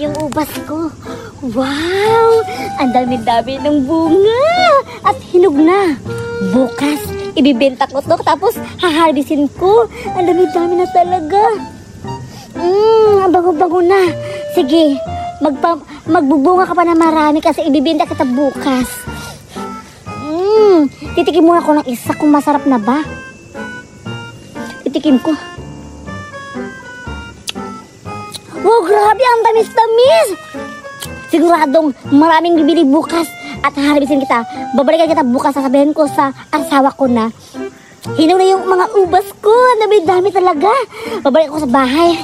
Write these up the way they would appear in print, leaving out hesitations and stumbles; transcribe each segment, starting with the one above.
yung ubas ko. Wow! Ang dami-dami ng bunga. At hinog na. Bukas, ibibenta ko to. Tapos, haharbisin ko. Ang dami-dami na talaga. Ang bago-bago na. Sige, magbubunga ka pa na marami kasi ibibenta kita bukas. Titikim muna ko ng isa kung masarap na ba. Titikim ko. Wow, grabe, ang tamis-tamis. Siguradong maraming bibili bukas at haharbisin kita. Babalikan kita bukas, sasabihin ko sa asawa ko na hinog na yung mga ubas ko. Ang dami-dami talaga. Babalik ko sa bahay.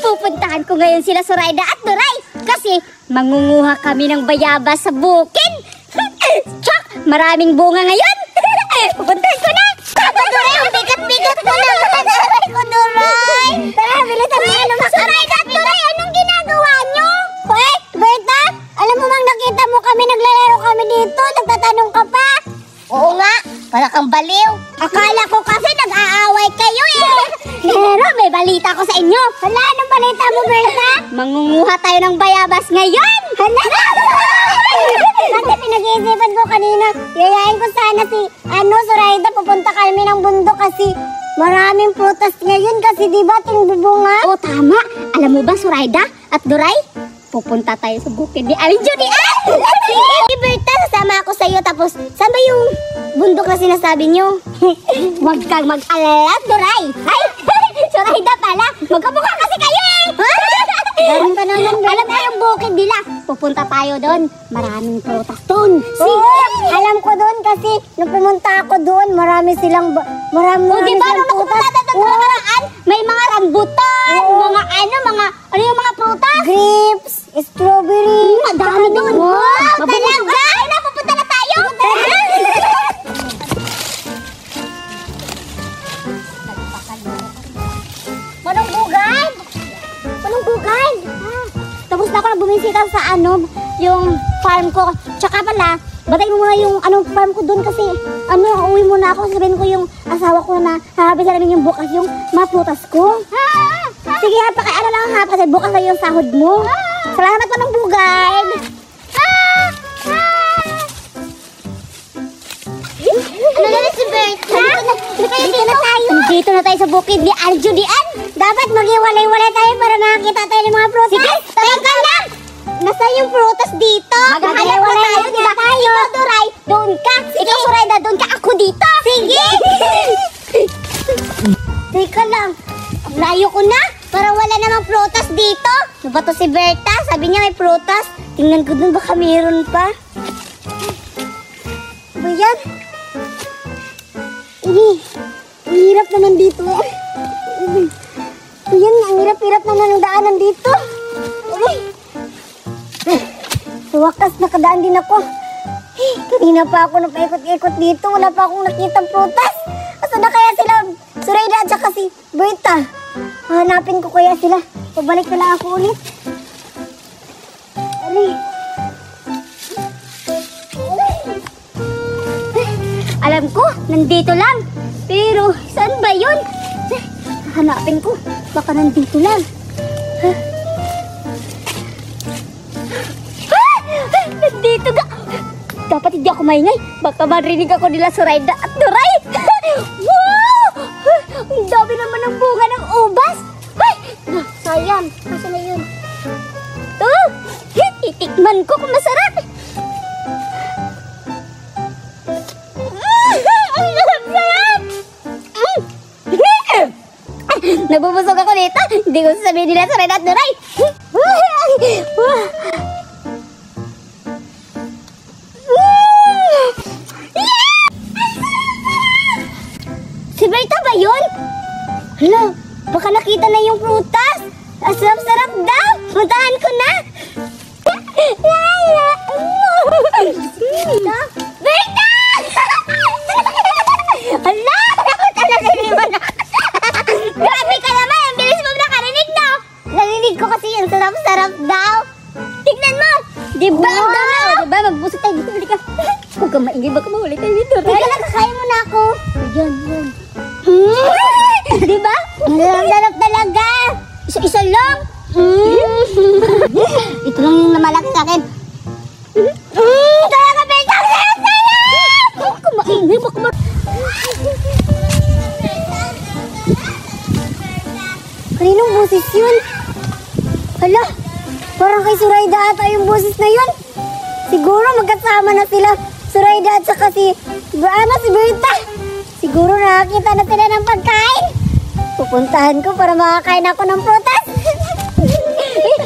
Pupuntahan ko ngayon sila Zoraida at Duray kasi mangunguha kami ng bayabas sa bukid. Tsak! Maraming bunga ngayon. Pupuntahan ko na. Duray, ang bigat-bigat ko naman. Aray ko, Duray. Tara, bilisan mo. Zoraida at Duray, anong ginagawa nyo? Wait, Berta, alam mo mang nakita mo kami, naglalaro kami dito, nagtatanong ka pa. Oo nga, para kang baliw. Akala ko kasi nag-aaway kayo eh. Pero may balita ko sa inyo. Hala, anong balita mo, Berta? Mangunguha tayo ng bayabas ngayon. Hala! Kasi pinag-iisipan ko kanina, yayain ko sana si Zoraida, pupunta kami ng bundok kasi maraming prutas ngayon kasi diba tingbubunga? Oo, tama. Alam mo ba, Zoraida at Duray? Pupunta tayo sa bukid ni Aling Judian! Sige, Berta, sasama ako sa iyo. Tapos, saan ba yung bundok na sinasabi nyo? Huwag kang mag-alala, Duray. Ay, Zoraida pala. Magkamukha kasi kayo eh. Ganun ka naman, Berta. Alam mo yung bukid nila. Pupunta tayo doon. Maraming prutas doon. Alam ko doon kasi nung pumunta ako doon, marami silang diba, nung pupunta doon sa nakaraan, may mga rambutan, ano yung mga prutas? Grapes, strawberry. Madami doon. Wow, talaga? Ay, napupunta na tayo. Manong bugad. Tapos na ako na bumisita sa yung farm ko. Tsaka pala, batayin mo muna yung farm ko doon kasi uwi muna ako. Sabihin ko yung asawa ko na hahabisan namin yung bukas yung mga prutas ko. Sige ha, pakiala lang ha kasi bukas na yung sahod mo. Salamat po ng bugad. Ano na si Berta? Dito na tayo sa bukid ni Aling Judian. Dapat mag-iwalay-walay tayo para makakita tayo ng mga prutas. Sige, teka lang! Nasaan yung prutas dito? Mag-iwalay tayo, diba? Ikaw, Duray, doon ka. Ikaw, Zoraida, doon ka. Ako dito. Sige! Teka lang. Layo ko na. Para wala namang prutas dito. Ano ba to si Berta? Sabi niya may prutas. Tingnan ko dun, baka mayroon pa. Ano ba yan? Ang hirap naman dito. Ayan, ang hirap-hirap naman ang daanan dito. Sa wakas, nakadaan din ako. Kanina pa ako napaikot-ikot dito. Wala pa akong nakitang prutas. Asa na kaya sila? Zoraida at saka si Berta. Hanapin ko kaya sila. Pabalik na lang ako ulit. Alam ko, nandito lang. Pero, saan ba yun? Hanapin ko. Baka nandito lang. Nandito ka. Dapat hindi ako maingay. Baka marinig ako nila Zoraida at Duray. Wow! Ang dami naman ng bunga ng ubas. Ay! Sayang. Masa na yun? Itikman ko kung masarap. Ang sarap-sarap. Nabubusog ako dito. Hindi ko sasabihin nila Zoraida at Duray. Si Berta ba yun? Hala, baka nakita na yung prutas. Ang sarap-sarap daw. Puntahan ko na. Berta! Hala, ako talaga naman. Grabe ka naman. Ang bilis mo nakarinig, no? Narinig ko kasi yung sarap-sarap daw. Tignan mo. Diba? Wow. Diba? Magbusot tayo dito. Halika. Huwag kang maingay. Baka mahuli tayo dito. Teka lang, kakain mo na ako. Yan. Diba? Ang sarap talaga. Isa-isa lang. Ito lang yung namalaki sa akin. Talaga, Bentang! Kumain, kumain. Kaninong boses yun? Hala, parang kay Zoraida ata yung boses na yun. Siguro magkasama na sila, Zoraida at saka si Berta. Siguro nakakita na sila ng pagkain. Pupuntahan ko para makakain ako ng prutas.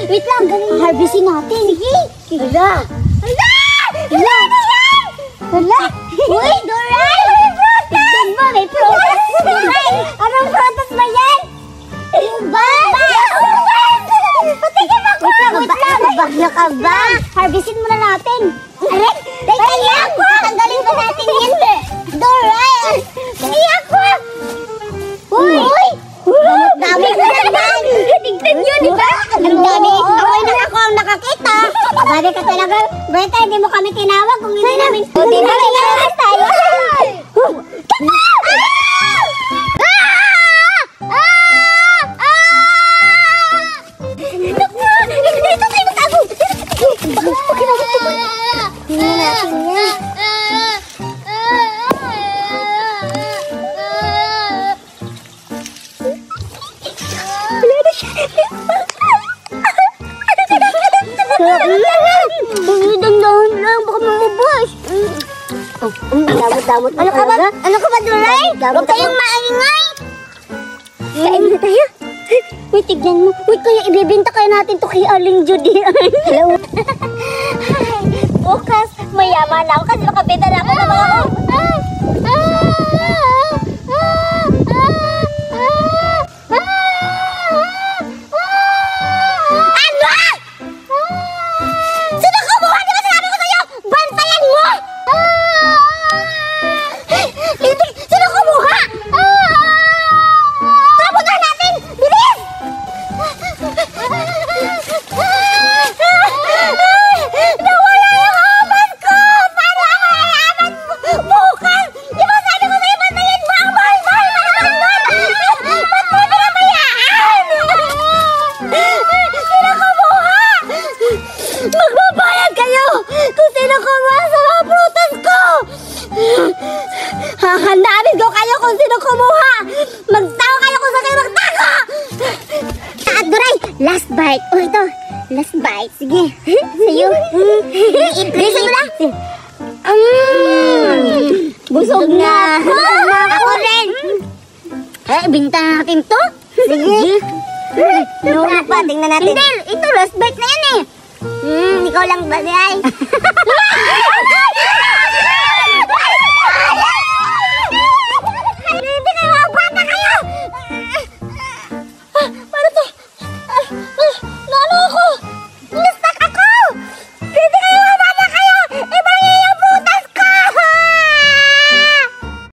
Wait lang, harvestin natin. Sige. Hala. Hala! Hala! Hala! Uy, Doray! May prutas! Tignan mo, may prutas! Doray! Anong prutas ba yan? Ubas! Patikin ako! Wait lang! Ubas na ka ba? Harvestin muna natin. Aray! Teka lang! Tanggalin ba natin yan? Doray! Sige ako! Uy! Dami ko naman! Tignan nyo, di ba? Ang dami! Ako'y ako ang nakakita! Sabi ka talaga, Berta, hindi mo kami tinawag kung hindi namin... Hindi namin tinawag tayo! Dito tayo magtago! Tingnan natin yan. Dang-dang lang, baka mamabas. Damot-damot. Ano ka ba? Ano ka ba, Doray? Huwag kayong maingay. Kain na tayo. Uy, tignan mo. Uy, kaya ibibinta kaya natin to kay Aling Judy. Hello. Bukas, mayaman ako kasi makabenta na ako ng mga... Hahanapin ko kayo kung sino kumuha! Magtawa kayo kung saan kayo magtago! At Doray, last bite. Oh, ito. Last bite. Sige. Sa'yo. Busog mo na? Busog na. Ako rin. Binta natin to. Sige. Nuna pa, tingnan natin. Hindi, ito last bite na yan eh. Ikaw lang ba, Doray?